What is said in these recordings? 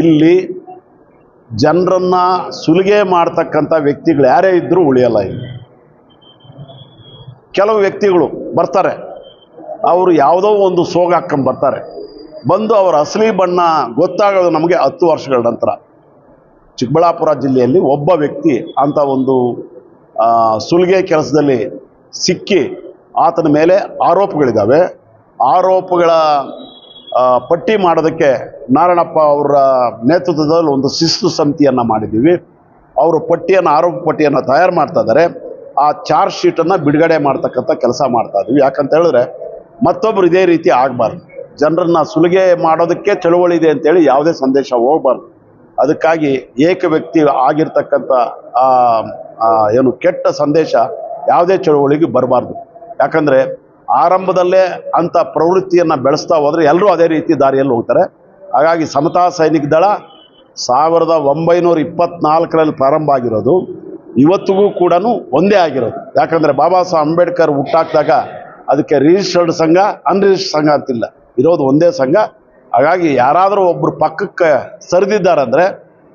ಇಲ್ಲಿ ಜನರನ್ನು ಸುಲಿಗೆ ಮಾಡ್ತಕ್ಕಂಥ ವ್ಯಕ್ತಿಗಳು ಯಾರೇ ಇದ್ದರೂ ಉಳಿಯಲ್ಲ. ಇಲ್ಲಿ ಕೆಲವು ವ್ಯಕ್ತಿಗಳು ಬರ್ತಾರೆ, ಅವರು ಯಾವುದೋ ಒಂದು ಸೋಗ ಹಾಕ್ಕೊಂಡು ಬರ್ತಾರೆ, ಬಂದು ಅವರ ಅಸಲಿ ಬಣ್ಣ ಗೊತ್ತಾಗೋದು ನಮಗೆ 10 ವರ್ಷಗಳ ನಂತರ. ಚಿಕ್ಕಬಳ್ಳಾಪುರ ಜಿಲ್ಲೆಯಲ್ಲಿ ಒಬ್ಬ ವ್ಯಕ್ತಿ ಅಂಥ ಒಂದು ಸುಲಿಗೆ ಕೆಲಸದಲ್ಲಿ ಸಿಕ್ಕಿ ಆತನ ಮೇಲೆ ಆರೋಪಗಳಿದ್ದಾವೆ. ಆರೋಪಗಳ ಪಟ್ಟಿ ಮಾಡೋದಕ್ಕೆ ನಾರಾಯಣಪ್ಪ ಅವರ ನೇತೃತ್ವದಲ್ಲಿ ಒಂದು ಶಿಸ್ತು ಸಮಿತಿಯನ್ನು ಮಾಡಿದ್ದೀವಿ. ಅವರು ಆರೋಪ ಪಟ್ಟಿಯನ್ನು ತಯಾರು ಮಾಡ್ತಾ ಇದ್ದಾರೆ. ಆ ಚಾರ್ಜ್ ಶೀಟನ್ನು ಬಿಡುಗಡೆ ಮಾಡ್ತಕ್ಕಂಥ ಕೆಲಸ ಮಾಡ್ತಾ ಇದ್ದೀವಿ. ಯಾಕಂತ ಹೇಳಿದ್ರೆ ಮತ್ತೊಬ್ಬರು ಇದೇ ರೀತಿ ಆಗಬಾರ್ದು. ಜನರನ್ನು ಸುಲಿಗೆ ಮಾಡೋದಕ್ಕೆ ಚಳುವಳಿ ಇದೆ ಅಂತೇಳಿ ಯಾವುದೇ ಸಂದೇಶ ಹೋಗಬಾರ್ದು. ಅದಕ್ಕಾಗಿ ಏಕ ವ್ಯಕ್ತಿ ಆಗಿರ್ತಕ್ಕಂಥ ಏನು ಕೆಟ್ಟ ಸಂದೇಶ ಯಾವುದೇ ಚಳುವಳಿಗೆ ಬರಬಾರ್ದು. ಯಾಕಂದರೆ ಆರಂಭದಲ್ಲೇ ಅಂಥ ಪ್ರವೃತ್ತಿಯನ್ನು ಬೆಳೆಸ್ತಾ ಹೋದರೆ ಎಲ್ಲರೂ ಅದೇ ರೀತಿ ದಾರಿಯಲ್ಲಿ ಹೋಗ್ತಾರೆ. ಹಾಗಾಗಿ ಸಮತಾ ಸೈನಿಕ ದಳ 1924ರಲ್ಲಿ ಪ್ರಾರಂಭ ಆಗಿರೋದು, ಇವತ್ತಿಗೂ ಕೂಡ ಒಂದೇ ಆಗಿರೋದು. ಯಾಕಂದರೆ ಬಾಬಾ ಸಾಹೇಬ್ ಅಂಬೇಡ್ಕರ್ ಹುಟ್ಟಾಕಿದಾಗ ಅದಕ್ಕೆ ರಿಜಿಸ್ಟರ್ಡ್ ಸಂಘ, ಅನ್ರಿಜಿಸ್ಟರ್ಡ್ ಸಂಘ ಅಂತಿಲ್ಲ, ಇರೋದು ಒಂದೇ ಸಂಘ. ಹಾಗಾಗಿ ಯಾರಾದರೂ ಒಬ್ಬರು ಪಕ್ಕಕ್ಕೆ ಸರಿದಿದ್ದಾರಂದರೆ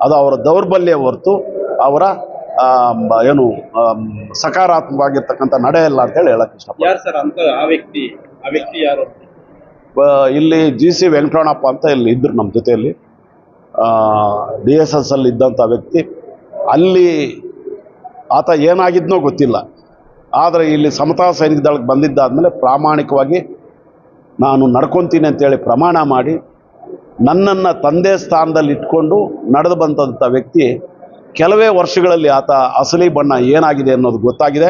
ಅದು ಅವರ ದೌರ್ಬಲ್ಯ ಹೊರತು ಅವರ ಏನು ಸಕಾರಾತ್ಮಕವಾಗಿರ್ತಕ್ಕಂಥ ನಡೆಯಲ್ಲ ಅಂತೇಳಿ ಹೇಳಕ್ಕೆ ಇಷ್ಟಪಡ್ತೀನಿ. ಇಲ್ಲಿ GC ವೆಂಕಟರಮಣಪ್ಪ ಅಂತ ಇಲ್ಲಿ ಇದ್ದರು ನಮ್ಮ ಜೊತೆಯಲ್ಲಿ, DSS ಅಲ್ಲಿ ಇದ್ದಂಥ ವ್ಯಕ್ತಿ. ಅಲ್ಲಿ ಆತ ಏನಾಗಿದ್ನೋ ಗೊತ್ತಿಲ್ಲ, ಆದರೆ ಇಲ್ಲಿ ಸಮತಾ ಸೈನಿಕ ದಳಕ್ಕೆ ಬಂದಿದ್ದಾದಮೇಲೆ ಪ್ರಾಮಾಣಿಕವಾಗಿ ನಾನು ನಡ್ಕೊತೀನಿ ಅಂತೇಳಿ ಪ್ರಮಾಣ ಮಾಡಿ ನನ್ನನ್ನು ತಂದೆ ಸ್ಥಾನದಲ್ಲಿ ಇಟ್ಕೊಂಡು ನಡೆದು ಬಂದಂಥ ವ್ಯಕ್ತಿ. ಕೆಲವೇ ವರ್ಷಗಳಲ್ಲಿ ಆತ ಅಸಲಿ ಬಣ್ಣ ಏನಾಗಿದೆ ಅನ್ನೋದು ಗೊತ್ತಾಗಿದೆ.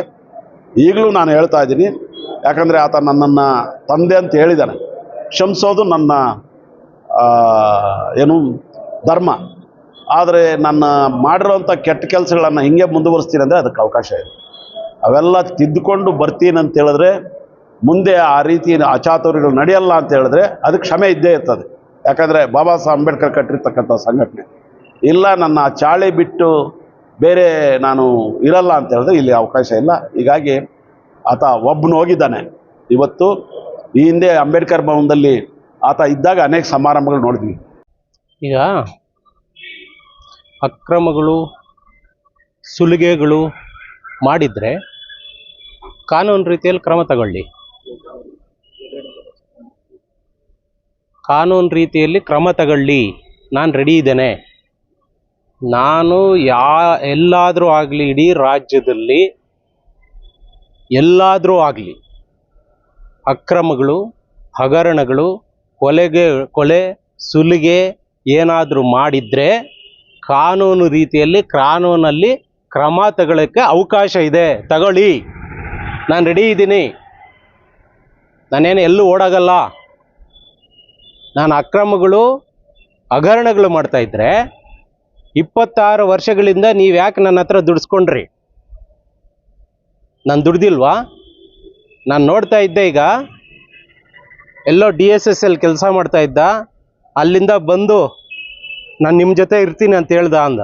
ಈಗಲೂ ನಾನು ಹೇಳ್ತಾ ಇದ್ದೀನಿ, ಯಾಕಂದರೆ ಆತ ನನ್ನನ್ನು ತಂದೆ ಅಂತ ಹೇಳಿದ್ದಾನೆ. ಕ್ಷಮಿಸೋದು ನನ್ನ ಏನು ಧರ್ಮ. ಆದರೆ ನನ್ನ ಮಾಡಿರೋಂಥ ಕೆಟ್ಟ ಕೆಲಸಗಳನ್ನು ಹಿಂಗೆ ಮುಂದುವರಿಸ್ತೀನಿ ಅಂದರೆ ಅದಕ್ಕೆ ಅವಕಾಶ ಇದೆ. ಅವೆಲ್ಲ ತಿದ್ದುಕೊಂಡು ಬರ್ತೀನಿ ಅಂತ ಹೇಳಿದ್ರೆ, ಮುಂದೆ ಆ ರೀತಿ ಅಚಾತುರ್ಯಗಳು ನಡೆಯಲ್ಲ ಅಂತ ಹೇಳಿದ್ರೆ ಅದಕ್ಕೆ ಕ್ಷಮೆ ಇದ್ದೇ ಇರ್ತದೆ. ಯಾಕಂದರೆ ಬಾಬಾ ಸಾಹೇಬ್ ಅಂಬೇಡ್ಕರ್ ಕಟ್ಟಿರ್ತಕ್ಕಂಥ ಸಂಘಟನೆ. ಇಲ್ಲ ನನ್ನ ಚಾಳಿ ಬಿಟ್ಟು ಬೇರೆ ನಾನು ಇರಲ್ಲ ಅಂತ ಹೇಳಿದ್ರೆ ಇಲ್ಲಿ ಅವಕಾಶ ಇಲ್ಲ. ಹೀಗಾಗಿ ಆತ ಒಬ್ಬನು ಹೋಗಿದ್ದಾನೆ. ಇವತ್ತು ಈ ಹಿಂದೆ ಅಂಬೇಡ್ಕರ್ ಭವನದಲ್ಲಿ ಆತ ಇದ್ದಾಗ ಅನೇಕ ಸಮಾರಂಭಗಳು ನೋಡಿದ್ವಿ. ಈಗ ಅಕ್ರಮಗಳು, ಸುಲಿಗೆಗಳು ಮಾಡಿದರೆ ಕಾನೂನು ರೀತಿಯಲ್ಲಿ ಕ್ರಮ ತಗೊಳ್ಳಿ. ಕಾನೂನು ರೀತಿಯಲ್ಲಿ ಕ್ರಮ ತಗೊಳ್ಳಿ. ನಾನು ರೆಡಿ ಇದ್ದೇನೆ. ನಾನು ಎಲ್ಲಾದರೂ ಆಗಲಿ, ಇಡೀ ರಾಜ್ಯದಲ್ಲಿ ಎಲ್ಲಾದರೂ ಆಗಲಿ ಅಕ್ರಮಗಳು, ಹಗರಣಗಳು, ಕೊಲೆ, ಸುಲಿಗೆ ಏನಾದರೂ ಮಾಡಿದರೆ ಕಾನೂನು ರೀತಿಯಲ್ಲಿ ಕಾನೂನಲ್ಲಿ ಕ್ರಮ ತಗೊಳ್ಳೋಕ್ಕೆ ಅವಕಾಶ ಇದೆ. ತಗೊಳ್ಳಿ, ನಾನು ರೆಡಿ ಇದ್ದೀನಿ. ನಾನೇನು ಎಲ್ಲೂ ಓಡಾಗಲ್ಲ. ನಾನು ಅಕ್ರಮಗಳು, ಹಗರಣಗಳು ಮಾಡ್ತಾಯಿದ್ರೆ 26 ವರ್ಷಗಳಿಂದ ನೀವು ಯಾಕೆ ನನ್ನ ಹತ್ರ ದುಡಿಸ್ಕೊಂಡ್ರಿ? ನಾನು ದುಡ್ದಿಲ್ವಾ? ನಾನು ನೋಡ್ತಾ ಇದ್ದೆ. ಈಗ ಎಲ್ಲೋ DSS ಅಲ್ಲಿ ಕೆಲಸ ಮಾಡ್ತಾ ಇದ್ದ, ಅಲ್ಲಿಂದ ಬಂದು ನಾನು ನಿಮ್ಮ ಜೊತೆ ಇರ್ತೀನಿ ಅಂತ ಅಂದ.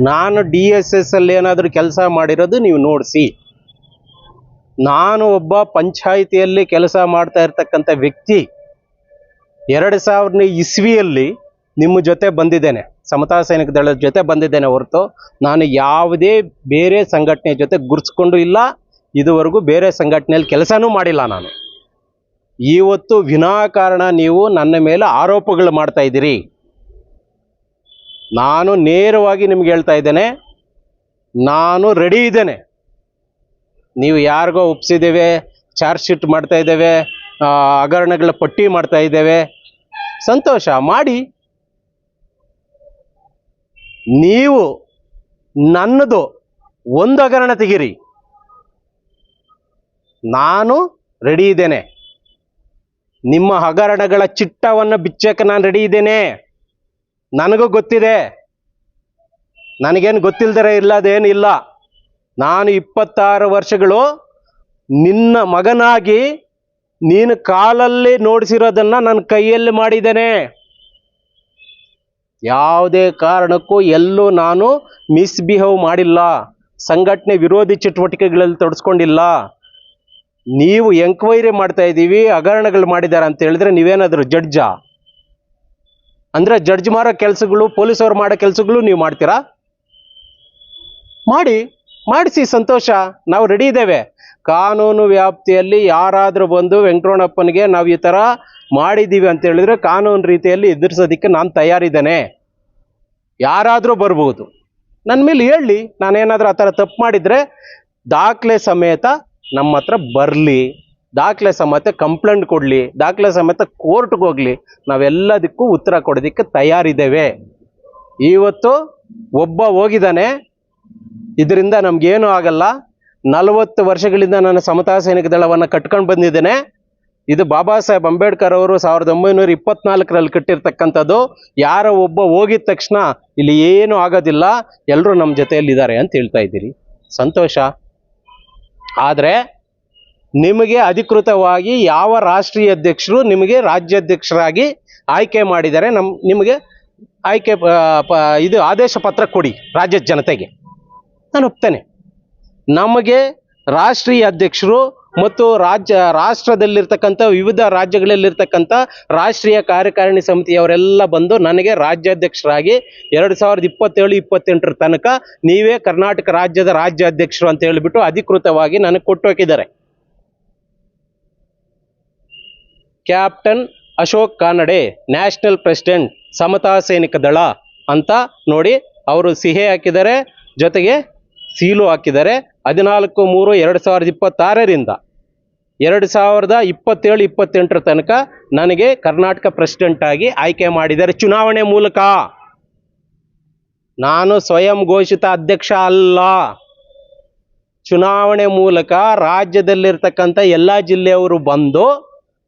ನಾನು DSS ಅಲ್ಲಿ ಏನಾದರೂ ಕೆಲಸ ಮಾಡಿರೋದು ನೀವು ನೋಡಿಸಿ. ನಾನು ಒಬ್ಬ ಪಂಚಾಯಿತಿಯಲ್ಲಿ ಕೆಲಸ ಮಾಡ್ತಾ ಇರ್ತಕ್ಕಂಥ ವ್ಯಕ್ತಿ. 2000 ಇಸ್ವಿಯಲ್ಲಿ ನಿಮ್ಮ ಜೊತೆ ಬಂದಿದ್ದೇನೆ, ಸಮತಾ ಸೈನಿಕ ದಳದ ಜೊತೆ ಬಂದಿದ್ದೇನೆ ಹೊರತು ನಾನು ಯಾವುದೇ ಬೇರೆ ಸಂಘಟನೆ ಜೊತೆ ಗುರ್ಸ್ಕೊಂಡು ಇಲ್ಲ. ಇದುವರೆಗೂ ಬೇರೆ ಸಂಘಟನೆಯಲ್ಲಿ ಕೆಲಸನೂ ಮಾಡಿಲ್ಲ ನಾನು. ಇವತ್ತು ವಿನಾಕಾರಣ ನೀವು ನನ್ನ ಮೇಲೆ ಆರೋಪಗಳು ಮಾಡ್ತಾ ಇದ್ದೀರಿ. ನಾನು ನೇರವಾಗಿ ನಿಮ್ಗೆ ಹೇಳ್ತಾ ಇದ್ದೇನೆ, ನಾನು ರೆಡಿ ಇದ್ದೇನೆ. ನೀವು ಯಾರಿಗೋ ಒಪ್ಪಿಸಿದ್ದೇವೆ, ಚಾರ್ಜ್ ಶೀಟ್ ಮಾಡ್ತಾ ಇದ್ದೇವೆ, ಹಗರಣಗಳ ಪಟ್ಟಿ ಮಾಡ್ತಾ ಇದ್ದೇವೆ, ಸಂತೋಷ ಮಾಡಿ. ನೀವು ನನ್ನದು ಒಂದು ಹಗರಣ ತೆಗೀರಿ, ನಾನು ರೆಡಿ ಇದ್ದೇನೆ. ನಿಮ್ಮ ಹಗರಣಗಳ ಚಿಟ್ಟವನ್ನು ಬಿಚ್ಚಕ್ಕೆ ನಾನು ರೆಡಿ ಇದ್ದೇನೆ. ನನಗೂ ಗೊತ್ತಿದೆ, ನನಗೇನು ಗೊತ್ತಿಲ್ಲದರೆ ಇಲ್ಲದೇನಿಲ್ಲ. ನಾನು 26 ವರ್ಷಗಳು ನಿನ್ನ ಮಗನಾಗಿ ನೀನು ಕಾಲಲ್ಲಿ ನೋಡಿಸಿರೋದನ್ನು ನನ್ನ ಕೈಯಲ್ಲಿ ಮಾಡಿದ್ದೇನೆ. ಯಾವುದೇ ಕಾರಣಕ್ಕೂ ಎಲ್ಲೂ ನಾನು ಮಿಸ್ಬಿಹೇವ್ ಮಾಡಿಲ್ಲ, ಸಂಘಟನೆ ವಿರೋಧಿ ಚಟುವಟಿಕೆಗಳಲ್ಲಿ ತೊಡಸ್ಕೊಂಡಿಲ್ಲ. ನೀವು ಎಂಕ್ವೈರಿ ಮಾಡ್ತಾ ಇದ್ದೀವಿ, ಹಗರಣಗಳು ಮಾಡಿದ್ದಾರೆ ಅಂತ ಹೇಳಿದ್ರೆ ನೀವೇನಾದರೂ ಜಡ್ಜಾ? ಅಂದರೆ ಜಡ್ಜ್ ಮಾಡೋ ಕೆಲಸಗಳು, ಪೊಲೀಸವ್ರು ಮಾಡೋ ಕೆಲಸಗಳು ನೀವು ಮಾಡ್ತೀರಾ? ಮಾಡಿಸಿ, ಸಂತೋಷ, ನಾವು ರೆಡಿ ಇದ್ದೇವೆ. ಕಾನೂನು ವ್ಯಾಪ್ತಿಯಲ್ಲಿ ಯಾರಾದರೂ ಬಂದು ವೆಂಕಟರಮಣಪ್ಪನಿಗೆ ನಾವು ಈ ಥರ ಮಾಡಿದ್ದೀವಿ ಅಂತ ಹೇಳಿದ್ರೆ ಕಾನೂನು ರೀತಿಯಲ್ಲಿ ಎದುರಿಸೋದಕ್ಕೆ ನಾನು ತಯಾರಿದ್ದೇನೆ. ಯಾರಾದರೂ ಬರ್ಬೋದು, ನನ್ನ ಮೇಲೆ ಹೇಳಿ. ನಾನೇನಾದರೂ ಆ ಥರ ತಪ್ಪು ಮಾಡಿದರೆ ದಾಖಲೆ ಸಮೇತ ನಮ್ಮ ಹತ್ರ ಬರಲಿ, ದಾಖಲೆ ಸಮೇತ ಕಂಪ್ಲೇಂಟ್ ಕೊಡಲಿ, ದಾಖಲೆ ಸಮೇತ ಕೋರ್ಟ್ಗೆ ಹೋಗಲಿ, ನಾವೆಲ್ಲದಕ್ಕೂ ಉತ್ತರ ಕೊಡೋದಕ್ಕೆ ತಯಾರಿದ್ದೇವೆ. ಇವತ್ತು ಒಬ್ಬ ಹೋಗಿದ್ದಾನೆ, ಇದರಿಂದ ನಮಗೇನೂ ಆಗಲ್ಲ. 40 ವರ್ಷಗಳಿಂದ ನಾನು ಸಮತಾ ಸೈನಿಕ ದಳವನ್ನು ಕಟ್ಕೊಂಡು ಬಂದಿದ್ದೇನೆ. ಇದು ಬಾಬಾ ಸಾಹೇಬ್ ಅಂಬೇಡ್ಕರ್ ಅವರು 1924ರಲ್ಲಿ ಕಟ್ಟಿರ್ತಕ್ಕಂಥದ್ದು. ಯಾರೋ ಒಬ್ಬ ಹೋಗಿದ ತಕ್ಷಣ ಇಲ್ಲಿ ಏನೂ ಆಗೋದಿಲ್ಲ, ಎಲ್ಲರೂ ನಮ್ಮ ಜೊತೆಯಲ್ಲಿದ್ದಾರೆ ಅಂತ ಹೇಳ್ತಾ ಇದ್ದೀರಿ, ಸಂತೋಷ. ಆದರೆ ನಿಮಗೆ ಅಧಿಕೃತವಾಗಿ ಯಾವ ರಾಷ್ಟ್ರೀಯ ಅಧ್ಯಕ್ಷರು ನಿಮಗೆ ರಾಜ್ಯಾಧ್ಯಕ್ಷರಾಗಿ ಆಯ್ಕೆ ಮಾಡಿದ್ದಾರೆ, ನಿಮಗೆ ಆಯ್ಕೆ ಇದು ಆದೇಶ ಪತ್ರ ಕೊಡಿ ರಾಜ್ಯದ ಜನತೆಗೆ, ನಾನು ಒಪ್ತೇನೆ. ನಮಗೆ ರಾಷ್ಟ್ರೀಯ ಅಧ್ಯಕ್ಷರು ಮತ್ತು ರಾಷ್ಟ್ರದಲ್ಲಿರ್ತಕ್ಕಂಥ ವಿವಿಧ ರಾಜ್ಯಗಳಲ್ಲಿರ್ತಕ್ಕಂಥ ರಾಷ್ಟ್ರೀಯ ಕಾರ್ಯಕಾರಿಣಿ ಸಮಿತಿಯವರೆಲ್ಲ ಬಂದು ನನಗೆ ರಾಜ್ಯಾಧ್ಯಕ್ಷರಾಗಿ 2027-28 ತನಕ ನೀವೇ ಕರ್ನಾಟಕ ರಾಜ್ಯದ ರಾಜ್ಯಾಧ್ಯಕ್ಷರು ಅಂತ ಹೇಳಿಬಿಟ್ಟು ಅಧಿಕೃತವಾಗಿ ನನಗೆ ಕೊಟ್ಟು ಹಾಕಿದ್ದಾರೆ. Captain Ashok Kanade, national president, ಸಮತಾ ಸೈನಿಕ ದಳ ಅಂತ ನೋಡಿ ಅವರು ಸಿಹಿ ಹಾಕಿದ್ದಾರೆ, ಜೊತೆಗೆ ಸೀಲು ಹಾಕಿದ್ದಾರೆ. 14/3/2026ರಿಂದ 2027-28 ತನಕ ನನಗೆ ಕರ್ನಾಟಕ ಪ್ರೆಸಿಡೆಂಟ್ ಆಗಿ ಆಯ್ಕೆ ಮಾಡಿದ್ದಾರೆ ಚುನಾವಣೆ ಮೂಲಕ. ನಾನು ಸ್ವಯಂ ಘೋಷಿತ ಅಧ್ಯಕ್ಷ ಅಲ್ಲ. ಚುನಾವಣೆ ಮೂಲಕ ರಾಜ್ಯದಲ್ಲಿರ್ತಕ್ಕಂಥ ಎಲ್ಲ ಜಿಲ್ಲೆಯವರು ಬಂದು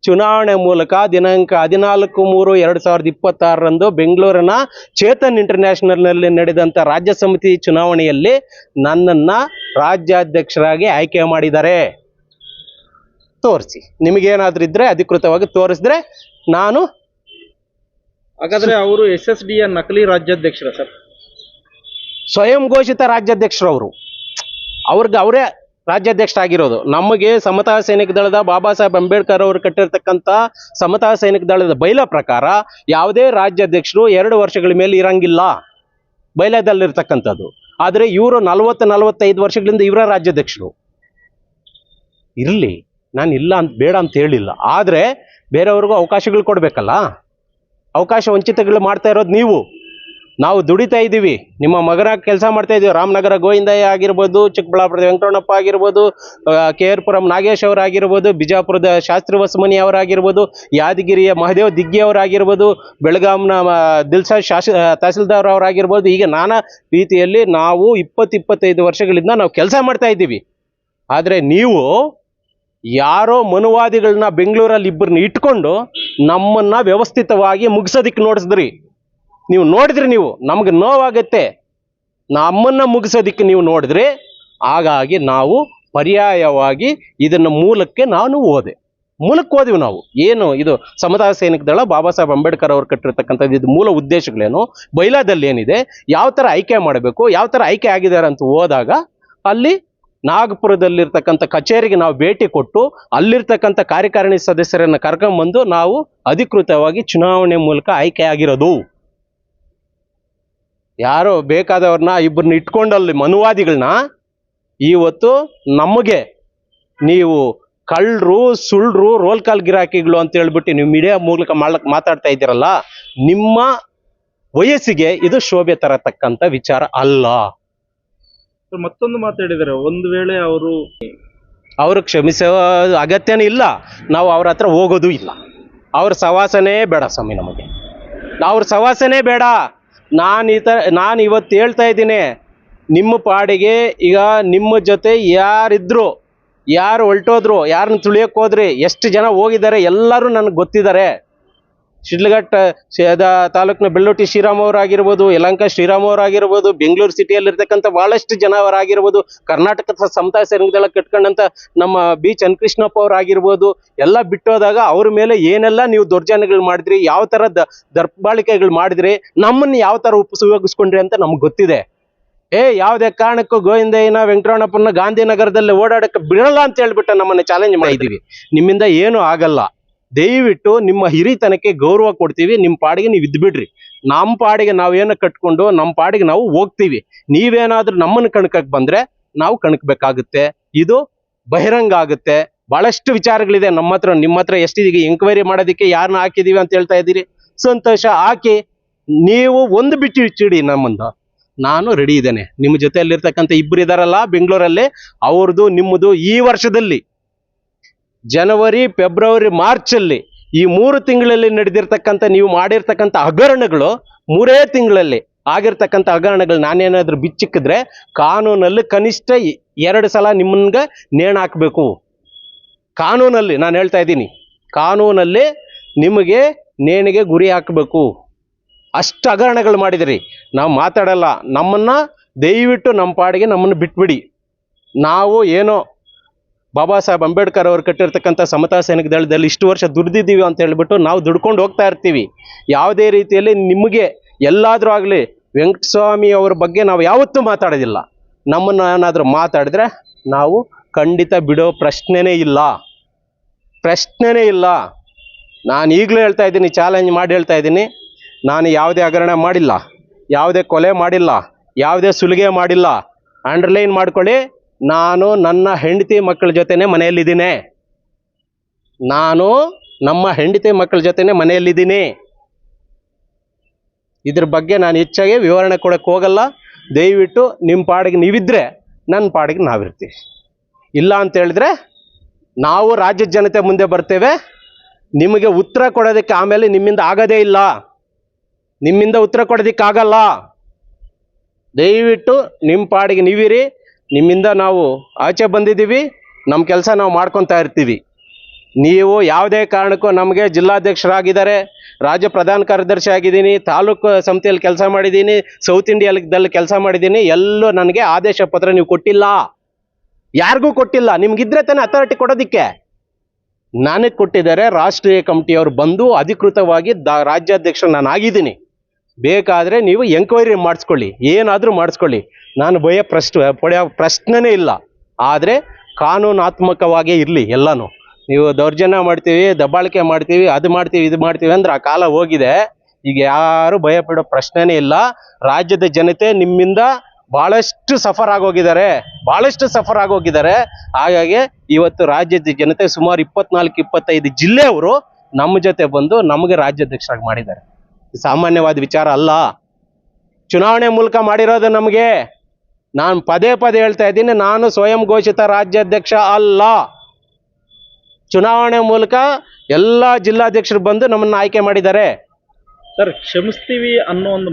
ಚುನಾವಣೆ ಮೂಲಕ ದಿನಾಂಕ 14/3/2026ರಂದು ಬೆಂಗಳೂರಿನ ಚೇತನ್ ಇಂಟರ್ನ್ಯಾಷನಲ್ನಲ್ಲಿ ನಡೆದಂಥ ರಾಜ್ಯ ಸಮಿತಿ ಚುನಾವಣೆಯಲ್ಲಿ ನನ್ನನ್ನು ರಾಜ್ಯಾಧ್ಯಕ್ಷರಾಗಿ ಆಯ್ಕೆ ಮಾಡಿದ್ದಾರೆ. ತೋರಿಸಿ, ನಿಮಗೇನಾದ್ರೂ ಇದ್ರೆ ಅಧಿಕೃತವಾಗಿ ತೋರಿಸಿದ್ರೆ ನಾನು. ಹಾಗಾದ್ರೆ ಅವರು SSDಯ ನಕಲಿ ರಾಜ್ಯಾಧ್ಯಕ್ಷರ ಸರ್? ಸ್ವಯಂ ಘೋಷಿತ ರಾಜ್ಯಾಧ್ಯಕ್ಷರು ಅವರು, ಅವರೇ ರಾಜ್ಯಾಧ್ಯಕ್ಷರಾಗಿರೋದು. ನಮಗೆ ಸಮತಾ ಸೈನಿಕ ದಳದ ಬಾಬಾ ಸಾಹೇಬ್ ಅಂಬೇಡ್ಕರ್ ಅವರು ಕಟ್ಟಿರ್ತಕ್ಕಂಥ ಸಮತಾ ಸೈನಿಕ ದಳದ ಬೈಲಾ ಪ್ರಕಾರ ಯಾವುದೇ ರಾಜ್ಯಾಧ್ಯಕ್ಷರು 2 ವರ್ಷಗಳ ಮೇಲೆ ಇರಂಗಿಲ್ಲ, ಬೈಲಾದಲ್ಲಿರ್ತಕ್ಕಂಥದ್ದು. ಆದರೆ ಇವರು 40-45 ವರ್ಷಗಳಿಂದ ಇವರ ರಾಜ್ಯಾಧ್ಯಕ್ಷರು. ಇರಲಿ, ನಾನು ಇಲ್ಲ ಅಂತ ಬೇಡ ಅಂತ ಹೇಳಿಲ್ಲ, ಆದರೆ ಬೇರೆಯವ್ರಿಗೂ ಅವಕಾಶಗಳು ಕೊಡಬೇಕಲ್ಲ. ಅವಕಾಶ ವಂಚಿತಗಳು ಮಾಡ್ತಾ ಇರೋದು ನೀವು. ನಾವು ದುಡಿತಾ ಇದ್ದೀವಿ, ನಿಮ್ಮ ಮಗನ ಕೆಲಸ ಮಾಡ್ತಾ ಇದ್ದೀವಿ. ರಾಮನಗರ ಗೋವಿಂದಯ್ಯ ಆಗಿರ್ಬೋದು, ಚಿಕ್ಕಬಳ್ಳಾಪುರದ ವೆಂಕಟರಮಣಪ್ಪ ಆಗಿರ್ಬೋದು, KR ಪುರಂ ನಾಗೇಶ್ ಅವರಾಗಿರ್ಬೋದು, ಬಿಜಾಪುರದ ಶಾಸ್ತ್ರಿ ಹೊಸಮನಿ ಅವರಾಗಿರ್ಬೋದು, ಯಾದಗಿರಿಯ ಮಹದೇವ್ ದಿಗ್ಗಿ ಅವರಾಗಿರ್ಬೋದು, ಬೆಳಗಾಂನ ದಿಲ್ಶಾ ತಹಸೀಲ್ದಾರ್ ಅವರಾಗಿರ್ಬೋದು. ಹೀಗೆ ನಾನಾ ರೀತಿಯಲ್ಲಿ ನಾವು 20-25 ವರ್ಷಗಳಿಂದ ನಾವು ಕೆಲಸ ಮಾಡ್ತಾ ಇದ್ದೀವಿ. ಆದರೆ ನೀವು ಯಾರೋ ಮನುವಾದಿಗಳನ್ನ ಬೆಂಗಳೂರಲ್ಲಿ ಇಬ್ಬರನ್ನ ಇಟ್ಕೊಂಡು ನಮ್ಮನ್ನು ವ್ಯವಸ್ಥಿತವಾಗಿ ಮುಗಿಸೋದಕ್ಕೆ ನೋಡಿಸಿದ್ರಿ. ನೀವು ನೋಡಿದ್ರಿ, ನೀವು ನಮ್ಗೆ ನೋವಾಗತ್ತೆ, ನಮ್ಮನ್ನು ಮುಗಿಸೋದಕ್ಕೆ ನೀವು ನೋಡಿದ್ರಿ. ಹಾಗಾಗಿ ನಾವು ಪರ್ಯಾಯವಾಗಿ ಇದನ್ನು ಮೂಲಕ್ಕೆ ಹೋದ್ವಿ ನಾವು. ಏನು ಇದು ಸಮತಾ ಸೈನಿಕ ದಳ, ಬಾಬಾ ಸಾಹೇಬ್ ಅಂಬೇಡ್ಕರ್ ಅವರು ಕಟ್ಟಿರ್ತಕ್ಕಂಥದ್ದು, ಇದು ಮೂಲ ಉದ್ದೇಶಗಳೇನು, ಬೈಲಾದಲ್ಲಿ ಏನಿದೆ, ಯಾವ ಥರ ಆಯ್ಕೆ ಮಾಡಬೇಕು, ಯಾವ ಥರ ಆಯ್ಕೆ ಆಗಿದ್ದಾರೆ ಅಂತ ಹೋದಾಗ ಅಲ್ಲಿ ನಾಗಪುರದಲ್ಲಿರ್ತಕ್ಕಂಥ ಕಚೇರಿಗೆ ನಾವು ಭೇಟಿ ಕೊಟ್ಟು ಅಲ್ಲಿರ್ತಕ್ಕಂಥ ಕಾರ್ಯಕಾರಿಣಿ ಸದಸ್ಯರನ್ನು ಕರ್ಕೊಂಬಂದು ನಾವು ಅಧಿಕೃತವಾಗಿ ಚುನಾವಣೆ ಮೂಲಕ ಆಯ್ಕೆ ಆಗಿರೋದು. ಯಾರೋ ಬೇಕಾದವ್ರನ್ನ ಇಬ್ಬರನ್ನ ಇಟ್ಕೊಂಡಲ್ಲಿ ಮನುವಾದಿಗಳನ್ನ ಇವತ್ತು ನಮಗೆ ನೀವು ಕಳ್ಳರು, ಸುಳ್ಳರು, ರೋಲ್ ಕಾಲ್ ಗಿರಾಕಿಗಳು ಅಂತ ಹೇಳ್ಬಿಟ್ಟು ನೀವು ಮೀಡಿಯಾ ಮೂಲಕ ಮಾತಾಡ್ತಾ ಇದ್ದೀರಲ್ಲ, ನಿಮ್ಮ ವಯಸ್ಸಿಗೆ ಇದು ಶೋಭೆ ತರತಕ್ಕಂಥ ವಿಚಾರ ಅಲ್ಲ. ಮತ್ತೊಂದು ಮಾತಾಡಿದ್ದಾರೆ, ಒಂದು ವೇಳೆ ಅವರು ಕ್ಷಮಿಸೋ ಅಗತ್ಯನೇ ಇಲ್ಲ, ನಾವು ಅವ್ರ ಹತ್ರ ಹೋಗೋದು ಇಲ್ಲ. ಅವ್ರ ಸವಾಸನೇ ಬೇಡ ಸ್ವಾಮಿ, ನಮಗೆ ಅವ್ರ ಸವಾಸನೇ ಬೇಡ. ನಾನು ಇವತ್ತು ಹೇಳ್ತಾ ಇದ್ದೀನಿ, ನಿಮ್ಮ ಪಾಡಿಗೆ ಈಗ ನಿಮ್ಮ ಜೊತೆ ಯಾರಿದ್ರು, ಯಾರು ಹೊಲ್ಟೋದ್ರು, ಯಾರನ್ನ ತುಳಿಯೋಕೆ ಹೋದ್ರಿ, ಎಷ್ಟು ಜನ ಹೋಗಿದ್ದಾರೆ ಎಲ್ಲರೂ ನನಗೆ ಗೊತ್ತಿದ್ದಾರೆ. ಶಿಡ್ಲಘಟ್ಟ ತಾಲೂಕಿನ ಬೆಳ್ಳೊಟ್ಟಿ ಶ್ರೀರಾಮ್ ಅವರಾಗಿರ್ಬೋದು, ಯಲಹಂಕ ಶ್ರೀರಾಮ್ ಅವರಾಗಿರ್ಬೋದು, ಬೆಂಗಳೂರು ಸಿಟಿಯಲ್ಲಿರ್ತಕ್ಕಂಥ ಭಾಳಷ್ಟು ಜನ ಅವರಾಗಿರ್ಬೋದು, ಕರ್ನಾಟಕದ ಸಮತಾ ಸೈನಿಕ ದಳ ಕಟ್ಕೊಂಡಂಥ ನಮ್ಮ ಬಿ ಚನ್ನಕೃಷ್ಣಪ್ಪ ಅವರಾಗಿರ್ಬೋದು, ಎಲ್ಲ ಬಿಟ್ಟೋದಾಗ ಅವ್ರ ಮೇಲೆ ಏನೆಲ್ಲ ನೀವು ದೌರ್ಜನ್ಯಗಳು ಮಾಡಿದ್ರಿ, ಯಾವ ಥರ ದರ್ಬಾಳಿಕೆಗಳು ಮಾಡಿದ್ರಿ, ನಮ್ಮನ್ನು ಯಾವ ಥರ ಉಪಯೋಗಿಸ್ಕೊಂಡ್ರಿ ಅಂತ ನಮ್ಗೆ ಗೊತ್ತಿದೆ. ಯಾವುದೇ ಕಾರಣಕ್ಕೂ ಗೋವಿಂದಯ್ಯನ ವೆಂಕಟರಮಣಪ್ಪನ ಗಾಂಧಿನಗರದಲ್ಲಿ ಓಡಾಡಕ್ಕೆ ಬಿಡಲ್ಲ ಅಂತ ಹೇಳ್ಬಿಟ್ಟು ನಮ್ಮನ್ನು ಚಾಲೆಂಜ್ ಮಾಡಿದ್ದೀವಿ. ನಿಮ್ಮಿಂದ ಏನೂ ಆಗಲ್ಲ, ದಯವಿಟ್ಟು ನಿಮ್ಮ ಹಿರಿತನಕ್ಕೆ ಗೌರವ ಕೊಡ್ತೀವಿ, ನಿಮ್ಮ ಪಾಡಿಗೆ ನೀವು ಇದ್ಬಿಡ್ರಿ. ನಮ್ಮ ಪಾಡಿಗೆ ನಾವೇನು ಕಟ್ಕೊಂಡು ನಮ್ಮ ಪಾಡಿಗೆ ನಾವು ಹೋಗ್ತೀವಿ. ನೀವೇನಾದ್ರೂ ನಮ್ಮನ್ನು ಕಣ್ಕಕ್ಕೆ ಬಂದ್ರೆ ನಾವು ಕಣ್ಕಬೇಕಾಗುತ್ತೆ. ಇದು ಬಹಿರಂಗ ಆಗುತ್ತೆ. ಬಹಳಷ್ಟು ವಿಚಾರಗಳಿದೆ ನಮ್ಮ ಹತ್ರ. ನಿಮ್ಮ ಹತ್ರ ಎಷ್ಟಿದೀಗ ಎಂಕ್ವೈರಿ ಮಾಡೋದಕ್ಕೆ ಯಾರನ್ನ ಹಾಕಿದೀವಿ ಅಂತ ಹೇಳ್ತಾ ಇದ್ದೀರಿ. ಸಂತೋಷ, ಹಾಕಿ. ನೀವು ಒಂದು ಬಿಟ್ಟು ಇಚ್ಚಿಡಿ ನಮ್ಮಂದ, ನಾನು ರೆಡಿ ಇದ್ದೇನೆ. ನಿಮ್ಮ ಜೊತೆಯಲ್ಲಿರ್ತಕ್ಕಂಥ ಇಬ್ರು ಇದಾರಲ್ಲ ಬೆಂಗಳೂರಲ್ಲಿ, ಅವ್ರದ್ದು ನಿಮ್ಮದು ಈ ವರ್ಷದಲ್ಲಿ ಜನವರಿ, ಫೆಬ್ರವರಿ, ಮಾರ್ಚ್ ಅಲ್ಲಿ ಈ 3 ತಿಂಗಳಲ್ಲಿ ನಡೆದಿರ್ತಕ್ಕಂಥ ನೀವು ಮಾಡಿರ್ತಕ್ಕಂಥ ಹಗರಣಗಳು, 3 ತಿಂಗಳಲ್ಲಿ ಆಗಿರ್ತಕ್ಕಂಥ ಹಗರಣಗಳು ನಾನೇನಾದ್ರೂ ಬಿಚ್ಚಿಕ್ಕಿದ್ರೆ ಕಾನೂನಲ್ಲಿ ಕನಿಷ್ಠ 2 ಸಲ ನಿಮ್ಮನ್ಗೆ ನೇಣು ಹಾಕಬೇಕು. ಕಾನೂನಲ್ಲಿ ನಾನು ಹೇಳ್ತಾ ಇದ್ದೀನಿ, ಕಾನೂನಲ್ಲಿ ನಿಮಗೆ ನೇಣಿಗೆ ಗುರಿ ಹಾಕಬೇಕು. ಅಷ್ಟು ಹಗರಣಗಳು ಮಾಡಿದಿರಿ. ನಾವು ಮಾತಾಡಲ್ಲ. ನಮ್ಮನ್ನ ದಯವಿಟ್ಟು ನಮ್ಮ ಪಾಡಿಗೆ ನಮ್ಮನ್ನು ಬಿಟ್ಬಿಡಿ. ನಾವು ಏನೋ ಬಾಬಾ ಸಾಹೇಬ್ ಅಂಬೇಡ್ಕರ್ ಅವರು ಕಟ್ಟಿರ್ತಕ್ಕಂಥ ಸಮತಾ ಸೈನಿಕ ದಳದಲ್ಲಿ ಇಷ್ಟು ವರ್ಷ ದುಡ್ದಿದ್ದೀವಿ ಅಂತ ಹೇಳ್ಬಿಟ್ಟು ನಾವು ದುಡ್ಕೊಂಡು ಹೋಗ್ತಾ ಇರ್ತೀವಿ. ಯಾವುದೇ ರೀತಿಯಲ್ಲಿ ನಿಮಗೆ ಎಲ್ಲಾದರೂ ಆಗಲಿ ವೆಂಕಟಸ್ವಾಮಿ ಅವ್ರ ಬಗ್ಗೆ ನಾವು ಯಾವತ್ತೂ ಮಾತಾಡೋದಿಲ್ಲ. ನಮ್ಮನ್ನು ಏನಾದರೂ ಮಾತಾಡಿದ್ರೆ ನಾವು ಖಂಡಿತ ಬಿಡೋ ಪ್ರಶ್ನೆನೇ ಇಲ್ಲ, ಪ್ರಶ್ನೆನೇ ಇಲ್ಲ. ನಾನು ಈಗಲೂ ಹೇಳ್ತಾ ಇದ್ದೀನಿ, ಚಾಲೆಂಜ್ ಮಾಡಿ ಹೇಳ್ತಾ ಇದ್ದೀನಿ, ನಾನು ಯಾವುದೇ ಹಗರಣ ಮಾಡಿಲ್ಲ, ಯಾವುದೇ ಕೊಲೆ ಮಾಡಿಲ್ಲ, ಯಾವುದೇ ಸುಲಿಗೆ ಮಾಡಿಲ್ಲ. ಅಂಡರ್ಲೈನ್ ಮಾಡ್ಕೊಳ್ಳಿ, ನಾನು ನನ್ನ ಹೆಂಡತಿ ಮಕ್ಕಳ ಜೊತೆನೆ ಮನೆಯಲ್ಲಿದ್ದೀನಿ. ನಾನು ನಮ್ಮ ಹೆಂಡತಿ ಮಕ್ಕಳ ಜೊತೆನೆ ಮನೆಯಲ್ಲಿದ್ದೀನಿ. ಇದ್ರ ಬಗ್ಗೆ ನಾನು ಹೆಚ್ಚಾಗಿ ವಿವರಣೆ ಕೊಡಕ್ಕೆ ಹೋಗಲ್ಲ. ದಯವಿಟ್ಟು ನಿಮ್ಮ ಪಾಡಿಗೆ ನೀವಿದ್ರೆ ನನ್ನ ಪಾಡಿಗೆ ನಾವಿರ್ತೀವಿ. ಇಲ್ಲ ಅಂತ ಹೇಳಿದ್ರೆ ನಾವು ರಾಜ್ಯದ ಜನತೆ ಮುಂದೆ ಬರ್ತೇವೆ. ನಿಮಗೆ ಉತ್ತರ ಕೊಡೋದಕ್ಕೆ ಆಮೇಲೆ ನಿಮ್ಮಿಂದ ಆಗೋದೇ ಇಲ್ಲ, ನಿಮ್ಮಿಂದ ಉತ್ತರ ಕೊಡೋದಕ್ಕಾಗಲ್ಲ. ದಯವಿಟ್ಟು ನಿಮ್ಮ ಪಾಡಿಗೆ ನೀವಿರಿ. ನಿಮ್ಮಿಂದ ನಾವು ಆಚೆ ಬಂದಿದ್ದೀವಿ, ನಮ್ಮ ಕೆಲಸ ನಾವು ಮಾಡ್ಕೊತಾ ಇರ್ತೀವಿ. ನೀವು ಯಾವುದೇ ಕಾರಣಕ್ಕೂ ನಮಗೆ ಜಿಲ್ಲಾಧ್ಯಕ್ಷರಾಗಿದ್ದಾರೆ, ರಾಜ್ಯ ಪ್ರಧಾನ ಕಾರ್ಯದರ್ಶಿ ಆಗಿದ್ದೀನಿ, ತಾಲೂಕು ಸಮಿತಿಯಲ್ಲಿ ಕೆಲಸ ಮಾಡಿದ್ದೀನಿ, ಸೌತ್ ಇಂಡಿಯಾದಲ್ಲಿ ಕೆಲಸ ಮಾಡಿದ್ದೀನಿ. ಎಲ್ಲೂ ನನಗೆ ಆದೇಶ ಪತ್ರ ನೀವು ಕೊಟ್ಟಿಲ್ಲ, ಯಾರಿಗೂ ಕೊಟ್ಟಿಲ್ಲ. ನಿಮ್ಗಿದ್ರೆ ತಾನೇ ಅಥಾರಿಟಿ ಕೊಡೋದಿಕ್ಕೆ. ನನಗೆ ಕೊಟ್ಟಿದ್ದಾರೆ. ರಾಷ್ಟ್ರೀಯ ಕಮಿಟಿಯವರು ಬಂದು ಅಧಿಕೃತವಾಗಿ ರಾಜ್ಯಾಧ್ಯಕ್ಷ ನಾನು ಆಗಿದ್ದೀನಿ. ಬೇಕಾದರೆ ನೀವು ಎಂಕ್ವೈರಿ ಮಾಡಿಸ್ಕೊಳ್ಳಿ, ಏನಾದರೂ ಮಾಡಿಸ್ಕೊಳ್ಳಿ. ನಾನು ಪಡೆಯೋ ಪ್ರಶ್ನೆನೇ ಇಲ್ಲ. ಆದರೆ ಕಾನೂನಾತ್ಮಕವಾಗೇ ಇರಲಿ ಎಲ್ಲನೂ. ನೀವು ದೌರ್ಜನ್ಯ ಮಾಡ್ತೀವಿ, ದಬ್ಬಾಳಿಕೆ ಮಾಡ್ತೀವಿ, ಅದು ಮಾಡ್ತೀವಿ, ಇದು ಮಾಡ್ತೀವಿ ಅಂದ್ರೆ ಆ ಕಾಲ ಹೋಗಿದೆ. ಈಗ ಯಾರು ಭಯ ಪಡೋ ಪ್ರಶ್ನೆನೇ ಇಲ್ಲ. ರಾಜ್ಯದ ಜನತೆ ನಿಮ್ಮಿಂದ ಭಾಳಷ್ಟು ಸಫರ್ ಆಗೋಗಿದ್ದಾರೆ, ಭಾಳಷ್ಟು ಸಫರ್ ಆಗೋಗಿದ್ದಾರೆ. ಹಾಗಾಗಿ ಇವತ್ತು ರಾಜ್ಯದ ಜನತೆ ಸುಮಾರು 24-25 ಜಿಲ್ಲೆಯವರು ನಮ್ಮ ಜೊತೆ ಬಂದು ನಮಗೆ ರಾಜ್ಯಾಧ್ಯಕ್ಷರಾಗಿ ಮಾಡಿದ್ದಾರೆ. ಸಾಮಾನ್ಯವಾದ ವಿಚಾರ ಅಲ್ಲ. ಚುನಾವಣೆ ಮೂಲಕ ಮಾಡಿರೋದು ನಮಗೆ. ನಾನು ಪದೇ ಪದೇ ಹೇಳ್ತಾ ಇದ್ದೀನಿ, ನಾನು ಸ್ವಯಂ ಘೋಷಿತ ರಾಜ್ಯಾಧ್ಯಕ್ಷ ಅಲ್ಲ. ಚುನಾವಣೆ ಮೂಲಕ ಎಲ್ಲ ಜಿಲ್ಲಾಧ್ಯಕ್ಷರು ಬಂದು ನಮ್ಮನ್ನ ಆಯ್ಕೆ ಮಾಡಿದ್ದಾರೆ. ಸರ್, ಕ್ಷಮಿಸ್ತೀವಿ ಅನ್ನೋ ಒಂದು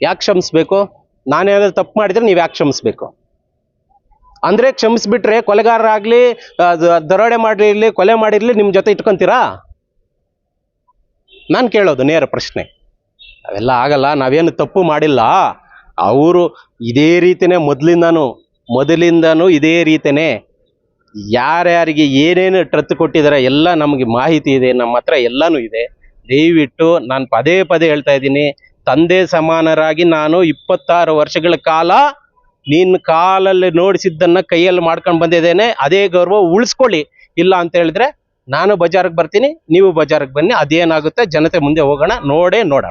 ಯಾಕೆ ಕ್ಷಮಿಸ್ಬೇಕು? ನಾನೇನಾದ್ರು ತಪ್ಪು ಮಾಡಿದ್ರೆ ನೀವು ಯಾಕೆ ಕ್ಷಮಿಸ್ಬೇಕು? ಅಂದ್ರೆ ಕ್ಷಮಿಸ್ಬಿಟ್ರೆ ಕೊಲೆಗಾರರಾಗ್ಲಿ, ದರೋಡೆ ಮಾಡಿರ್ಲಿ, ಕೊಲೆ ಮಾಡಿರ್ಲಿ, ನಿಮ್ಮ ಜೊತೆ ಇಟ್ಕೊಂತೀರಾ? ನಾನು ಕೇಳೋದು ನೇರ ಪ್ರಶ್ನೆ. ಅವೆಲ್ಲ ಆಗಲ್ಲ. ನಾವೇನು ತಪ್ಪು ಮಾಡಿಲ್ಲ. ಅವರು ಇದೇ ರೀತಿನೇ ಮೊದಲಿಂದನೂ ಇದೇ ರೀತಿನೇ ಯಾರ್ಯಾರಿಗೆ ಏನೇನು ಟ್ರತ್ ಕೊಟ್ಟಿದ್ದಾರೆ ಎಲ್ಲ ನಮಗೆ ಮಾಹಿತಿ ಇದೆ, ನಮ್ಮ ಹತ್ರ ಎಲ್ಲನೂ ಇದೆ. ದಯವಿಟ್ಟು ನಾನು ಪದೇ ಪದೇ ಹೇಳ್ತಾ ಇದ್ದೀನಿ, ತಂದೆ ಸಮಾನರಾಗಿ ನಾನು 26 ವರ್ಷಗಳ ಕಾಲ ನಿನ್ನ ಕಾಲಲ್ಲಿ ನೋಡಿಸಿದ್ದನ್ನು ಕೈಯಲ್ಲಿ ಮಾಡ್ಕೊಂಡು ಬಂದಿದ್ದೇನೆ. ಅದೇ ಗೌರವ ಉಳಿಸ್ಕೊಳ್ಳಿ. ಇಲ್ಲ ಅಂತ ಹೇಳಿದ್ರೆ ನಾನು ಬಜಾರಿಗೆ ಬರ್ತೀನಿ, ನೀವು ಬಜಾರಿಗೆ ಬನ್ನಿ. ಅದೇನಾಗುತ್ತೆ ಜನತೆ ಮುಂದೆ ಹೋಗೋಣ, ನೋಡೋಣ.